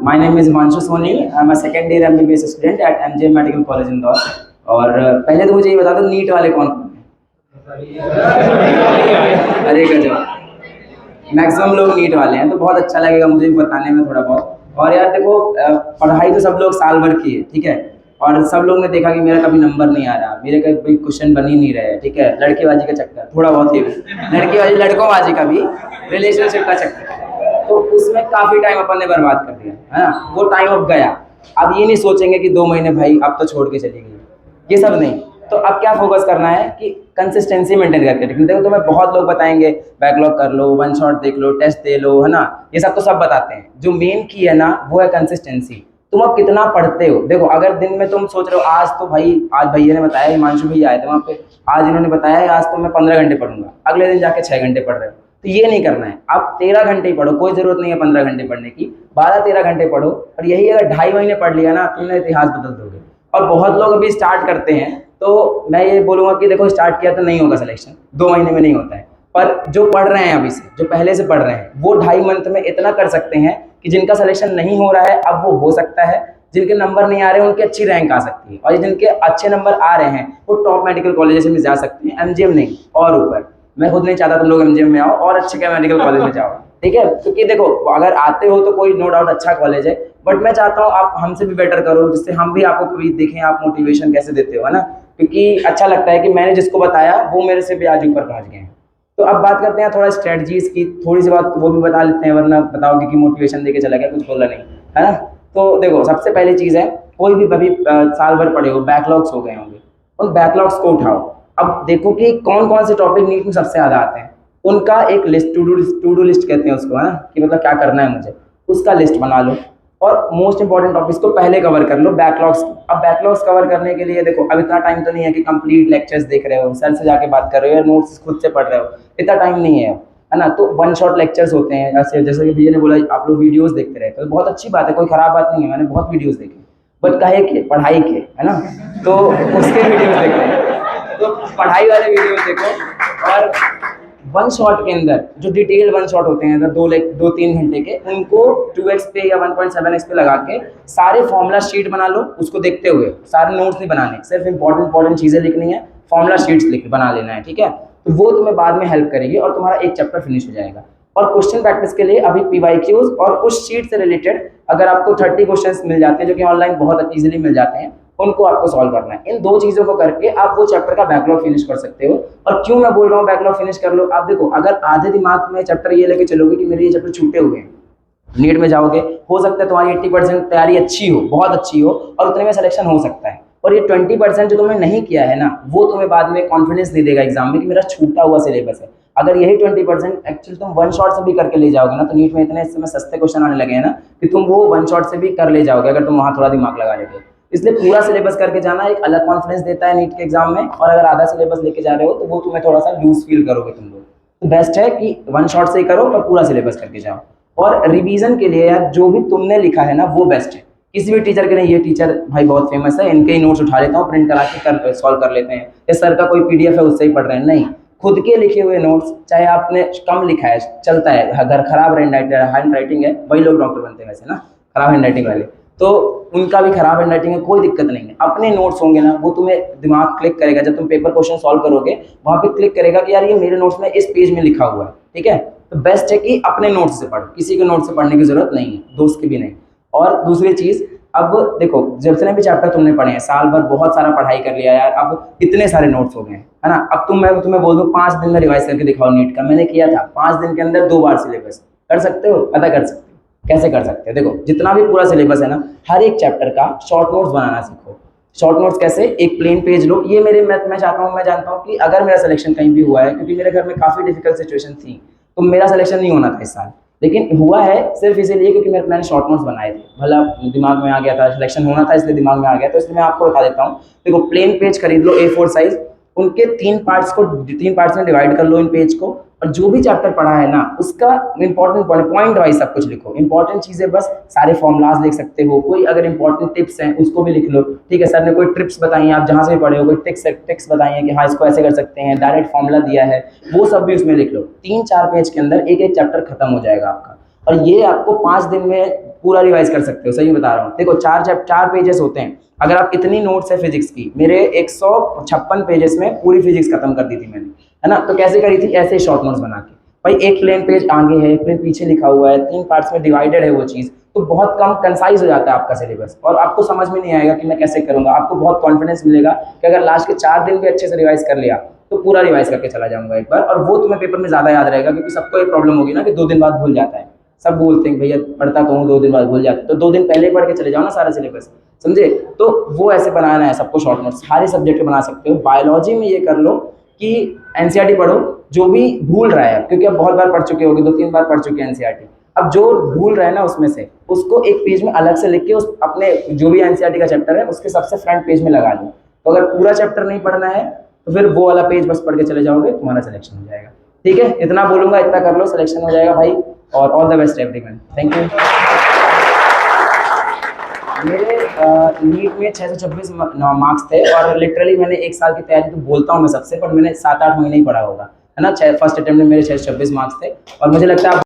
My name is Himanshu Soni. I'm a second year MBBS student at MJ Medical College Indore. और पहले तो मुझे ये बता दो नीट वाले कौन कौन हैं? अरे गजब, मैक्सिमम लोग नीट वाले हैं, तो बहुत अच्छा लगेगा मुझे भी बताने में थोड़ा बहुत। और यार देखो, पढ़ाई तो सब लोग साल भर की है, ठीक है। और सब लोग ने देखा कि मेरा कभी नंबर नहीं आ रहा, मेरे कभी क्वेश्चन बन ही नहीं रहे, ठीक है। लड़केबाजी का चक्कर थोड़ा बहुत ही, लड़केबाजी लड़कोंबाजी का भी, रिलेशनशिप का चक्कर, तो उसमें काफ़ी टाइम अपन ने बर्बाद कर दिया है ना। वो टाइम अब गया। अब ये नहीं सोचेंगे कि 2 महीने भाई अब तो छोड़ के चली गई, ये सब नहीं। तो अब क्या फोकस करना है कि कंसिस्टेंसी मेंटेन करके, ठीक है। देखो तुम्हें बहुत लोग बताएंगे बैकलॉग कर लो, वन शॉट देख लो, टेस्ट दे लो, है ना। ये सब तो सब बताते हैं, जो मेन की है ना वो है कंसिस्टेंसी। तुम अब कितना पढ़ते हो। देखो अगर दिन में तुम सोच रहे हो आज तो भाई, आज भैया ने बताया, हिमांशु भैया आए थे वहाँ पे, आज इन्होंने बताया आज तो मैं 15 घंटे पढ़ूंगा, अगले दिन जाके 6 घंटे पढ़ रहे हो, तो ये नहीं करना है। आप 13 घंटे ही पढ़ो, कोई जरूरत नहीं है 15 घंटे पढ़ने की, 12-13 घंटे पढ़ो। और यही अगर 2.5 महीने पढ़ लिया ना, तुमने इतिहास बदल दोगे। और बहुत लोग अभी स्टार्ट करते हैं, तो मैं ये बोलूँगा कि देखो स्टार्ट किया तो नहीं होगा सिलेक्शन, 2 महीने में नहीं होता है। पर जो पढ़ रहे हैं अभी से, जो पहले से पढ़ रहे हैं, वो 2.5 मंथ में इतना कर सकते हैं कि जिनका सिलेक्शन नहीं हो रहा है अब वो हो सकता है, जिनके नंबर नहीं आ रहे हैं उनकी अच्छी रैंक आ सकती है, और जिनके अच्छे नंबर आ रहे हैं वो टॉप मेडिकल कॉलेजेस में जा सकते हैं, एमजीएम नहीं और ऊपर। मैं खुद नहीं चाहता तुम लोग एमजीएम में आओ और अच्छे क्या मेडिकल कॉलेज में जाओ, ठीक है। क्योंकि देखो अगर आते हो तो कोई नो डाउट अच्छा कॉलेज है, बट मैं चाहता हूँ आप हमसे भी बेटर करो, जिससे हम भी आपको कभी देखें आप मोटिवेशन कैसे देते हो, है ना। क्योंकि अच्छा लगता है कि मैंने जिसको बताया वो मेरे से भी आज ऊपर पहुंच गए हैं। तो अब बात करते हैं थोड़ा स्ट्रेटजीज की, थोड़ी सी बात वो भी बता लेते हैं, वरना बताओगे कि मोटिवेशन देके चला गया, कुछ बोला नहीं, है ना। तो देखो सबसे पहली चीज़ है, कोई भी अभी साल भर पढ़े हो, बैकलॉग्स हो गए होंगे, उन बैकलॉग्स को उठाओ। अब देखो कि कौन कौन से टॉपिक नीट में सबसे ज़्यादा आते हैं, उनका एक लिस्ट, टू डू लिस्ट कहते हैं उसको, है ना, कि मतलब क्या करना है मुझे, उसका लिस्ट बना लो। और मोस्ट इंपॉर्टेंट टॉपिक्स को पहले कवर कर लो, बैकलॉग्स। अब बैकलॉग्स कवर करने के लिए देखो अब इतना टाइम तो नहीं है कि कंप्लीट लेक्चर्स देख रहे हो, सर से जाके बात कर रहे हो या नोट्स खुद से पढ़ रहे हो, इतना टाइम नहीं है ना। तो वन शॉट लेक्चर्स होते हैं, ऐसे जैसे कि भैया ने बोला आप लोग वीडियोस देखते रहते हो, बहुत अच्छी बात है, कोई खराब बात नहीं है, मैंने बहुत वीडियोस देखे, बट कहे के पढ़ाई के, है ना, तो उसके वीडियोस देखो, तो पढ़ाई वाले वीडियोस देखो। और वन शॉट के अंदर जो डिटेल वन शॉट होते हैं, 2-3 घंटे के, उनको 2x पे या 1.7x पे लगा के सारे फॉर्मूला शीट बना लो, उसको देखते हुए। सारे नोट्स नहीं बनाने, सिर्फ इंपॉर्टेंट चीज़ें लिखनी है, फॉर्मूला शीट्स लिख बना लेना है, ठीक है। तो वो तुम्हें बाद में हेल्प करेगी और तुम्हारा एक चैप्टर फिनिश हो जाएगा। और क्वेश्चन प्रैक्टिस के लिए अभी पीवाईक्यूज और उस शीट से रिलेटेड अगर आपको 30 क्वेश्चंस मिल जाते हैं, जो कि ऑनलाइन बहुत इजीली मिल जाते हैं, उनको आपको सॉल्व करना है। इन 2 चीज़ों को करके आप वो चैप्टर का बैकलॉग फिनिश कर सकते हो। और क्यों मैं बोल रहा हूँ बैकलॉग फिनिश कर लो, आप देखो अगर आधे दिमाग में चैप्टर ये लेके चलोगे कि मेरे ये चैप्टर छूटे हुए हैं, नीट में जाओगे, हो सकता है तुम्हारी 80% तैयारी अच्छी हो, बहुत अच्छी हो, और उतने में सिलेक्शन हो सकता है। और ये 20% जो तुमने नहीं किया है ना, वो तुम्हें बाद में कॉन्फिडेंस नहीं देगा एग्जाम में कि मेरा छूटा हुआ सिलेबस है। अगर यही 20% एक्चुअली तुम वन शॉट से भी करके ले जाओगे ना, तो नीट में इतने इस समय सस्ते क्वेश्चन आने लगे हैं ना कि तुम वो वन शॉट से भी कर ले जाओगे, अगर तुम वहाँ थोड़ा दिमाग लगा लोगे। इसलिए पूरा सिलेबस करके जाना एक अलग कॉन्फिडेंस देता है नीट के एग्जाम में। और अगर आधा सिलेबस लेके जा रहे हो तो वो तुम्हें थोड़ा सा लूज फील करोगे तुम लोग। तो बेस्ट है कि वन शॉट से ही करो पर पूरा सिलेबस करके जाओ। और रिवीजन के लिए यार जो भी तुमने लिखा है ना वो बेस्ट है। किसी भी टीचर के नहीं, ये टीचर भाई बहुत फेमस है, इनके ही नोट्स उठा लेता हूँ, प्रिंट करा के सॉल्व कर लेते हैं, या सर का कोई पीडीएफ है उससे ही पढ़ रहे हैं, नहीं। खुद के लिखे हुए नोट्स, चाहे आपने कम लिखा है चलता है, अगर खराब हैंड राइटिंग है, वही लोग डॉक्टर बनते हैं वैसे ना, खराब हैंड राइटिंग वाले, तो उनका भी खराब हैंड राइटिंग है, कोई दिक्कत नहीं है। अपने नोट्स होंगे ना, वो तुम्हें दिमाग क्लिक करेगा, जब तुम पेपर क्वेश्चन सॉल्व करोगे वहाँ पे क्लिक करेगा कि यार ये मेरे नोट्स में इस पेज में लिखा हुआ है, ठीक है। तो बेस्ट है कि अपने नोट्स से पढ़ो, किसी के नोट्स से पढ़ने की जरूरत नहीं है, दोस्त के भी नहीं। और दूसरी चीज़, अब देखो जितने भी चैप्टर तुमने पढ़े हैं, साल भर बहुत सारा पढ़ाई कर लिया यार, अब इतने सारे नोट्स हो गए हैं, है ना। अब मैं तुम्हें बोल दूँ 5 दिन में रिवाइज करके दिखाओ नीट का, मैंने किया था 5 दिन के अंदर 2 बार सिलेबस। कर सकते हो? अदा कर सकते हो। कैसे कर सकते हैं, देखो जितना भी पूरा सिलेबस है ना, हर एक चैप्टर का शॉर्ट नोट्स बनाना सीखो। शॉर्ट नोट्स कैसे, एक प्लेन पेज लो, ये मेरे मैं चाहता हूँ, मैं जानता हूँ कि अगर मेरा सिलेक्शन कहीं भी हुआ है, क्योंकि मेरे घर में काफ़ी डिफिकल्ट सिचुएशन थी, तो मेरा सिलेक्शन नहीं होना था इस साल, लेकिन हुआ है सिर्फ इसीलिए क्योंकि मैंने शॉर्ट नोट्स बनाए थे, भला दिमाग में आ गया था, सिलेक्शन होना था इसलिए दिमाग में आ गया, तो इसलिए मैं आपको बता देता हूँ। देखो प्लेन पेज खरीद लो A4 साइज, उनके 3 पार्ट्स में डिवाइड कर लो इन पेज को, और जो भी चैप्टर पढ़ा है ना उसका इंपॉर्टेंट पॉइंट वाइज सब कुछ लिखो। इंपॉर्टेंट चीज़ें बस, सारे फॉर्मूलाज लिख सकते हो, कोई अगर इंपॉर्टेंट टिप्स हैं उसको भी लिख लो, ठीक है। सर ने कोई ट्रिप्स बताई हैं, आप जहाँ से भी पढ़े हो, कोई टिक्स बताई हैं कि हाँ इसको ऐसे कर सकते हैं, डायरेक्ट फॉर्मूला दिया है, वो सब भी उसमें लिख लो। 3-4 पेज के अंदर एक एक चैप्टर खत्म हो जाएगा आपका। और ये आपको 5 दिन में पूरा रिवाइज कर सकते हो, सही बता रहा हूँ। देखो 4 पेजेस होते हैं, अगर आप इतनी नोट्स है फिजिक्स की, मेरे 156 पेजेस में पूरी फिजिक्स खत्म कर दी थी मैंने, है ना। तो कैसे करी थी, ऐसे शॉर्ट नोट्स बना के। भाई एक प्लेन पेज आगे है, एक प्लेन पीछे लिखा हुआ है, 3 पार्ट्स में डिवाइडेड है वो चीज़, तो बहुत कम कंसाइज हो जाता है आपका सिलेबस, और आपको समझ में नहीं आएगा कि मैं कैसे करूँगा। आपको बहुत कॉन्फिडेंस मिलेगा कि अगर लास्ट के 4 दिन भी अच्छे से रिवाइज कर लिया तो पूरा रिवाइज करके चला जाऊंगा एक बार, और वो तुम्हें पेपर में ज़्यादा याद रहेगा, क्योंकि सबको एक प्रॉब्लम होगी ना कि 2 दिन बाद भूल जाता है। सब बोलते हैं भैया पढ़ता तो हूँ, 2 दिन बाद भूल जाते, तो 2 दिन पहले ही पढ़ के चले जाओ ना सारा सिलेबस, समझे। तो वो ऐसे बनाना है सबको, शॉर्ट नोट्स सारे सब्जेक्ट के बना सकते हो। बायोलॉजी में ये कर लो कि एनसीईआरटी पढ़ो, जो भी भूल रहा है, क्योंकि अब बहुत बार पढ़ चुके होगे, 2-3 बार पढ़ चुके हैं एनसीईआरटी, अब जो भूल रहा है ना उसमें से उसको एक पेज में अलग से लिख के उस अपने जो भी एनसीईआरटी का चैप्टर है उसके सबसे फ्रंट पेज में लगा लो। तो अगर पूरा चैप्टर नहीं पढ़ना है तो फिर वो वाला पेज बस पढ़ के चले जाओगे, तुम्हारा सिलेक्शन हो जाएगा। ठीक है, इतना बोलूंगा, इतना कर लो, सिलेक्शन हो जाएगा भाई। और all the best everyone, thank you. मेरे नीट में 626 मार्क्स थे, और लिटरली मैंने 1 साल की तैयारी तो बोलता हूँ मैं सबसे, पर मैंने 7-8 महीने ही पढ़ा होगा, है ना। फर्स्ट अटेम्प्ट में मेरे 626 मार्क्स थे, और मुझे लगता है